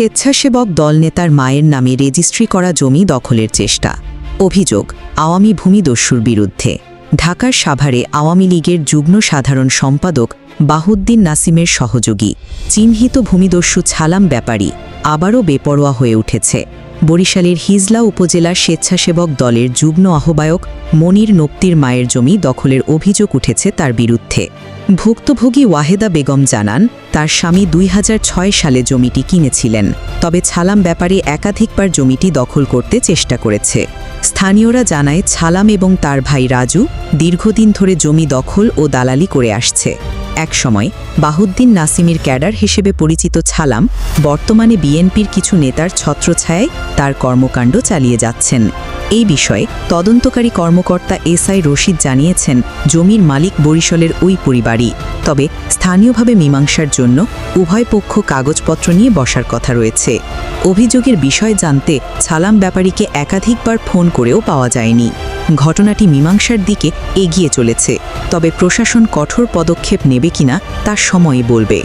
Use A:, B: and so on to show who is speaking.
A: স্বেচ্ছাসেবক দল নেতার মায়ের নামে রেজিস্ট্রি করা জমি দখলের চেষ্টা। অভিযোগ আওয়ামী ভূমিদস্যুর বিরুদ্ধে। ঢাকার সাভারে আওয়ামী লীগের যুগ্ম সাধারণ সম্পাদক বাহুদ্দিন নাসিমের সহযোগী চিহ্নিত ভূমিদস্যু ছালাম ব্যাপারী আবারও বেপরোয়া হয়ে উঠেছে। বরিশালের হিজলা উপজেলার স্বেচ্ছাসেবক দলের যুগ্ম আহ্বায়ক মনির নপ্তির মায়ের জমি দখলের অভিযোগ উঠেছে তার বিরুদ্ধে। ভুক্তভোগী ওয়াহেদা বেগম জানান, তার স্বামী ২০০৬ সালে জমিটি কিনেছিলেন, তবে ছালাম ব্যাপারী একাধিকবার জমিটি দখল করতে চেষ্টা করেছে। স্থানীয়রা জানায় ছালাম এবং তার ভাই রাজু দীর্ঘদিন ধরে জমি দখল ও দালালি করে আসছে। একসময় বাহুদ্দিন নাসিমের ক্যাডার হিসেবে পরিচিত ছালাম বর্তমানে বিএনপির কিছু নেতার ছত্রছায়ায় তার কর্মকাণ্ড চালিয়ে যাচ্ছেন। এই বিষয়ে তদন্তকারী কর্মকর্তা এসআই রশিদ জানিয়েছেন, জমির মালিক বরিশালের ওই পরিবারই, তবে স্থানীয়ভাবে মীমাংসার জন্য উভয় পক্ষ কাগজপত্র নিয়ে বসার কথা রয়েছে। অভিযোগের বিষয় জানতে ছালাম ব্যাপারীকে একাধিকবার ফোন করেও পাওয়া যায়নি। ঘটনাটি মীমাংসার দিকে এগিয়ে চলেছে, তবে প্রশাসন কঠোর পদক্ষেপ নেবে কিনা তা সময়ই বলবে।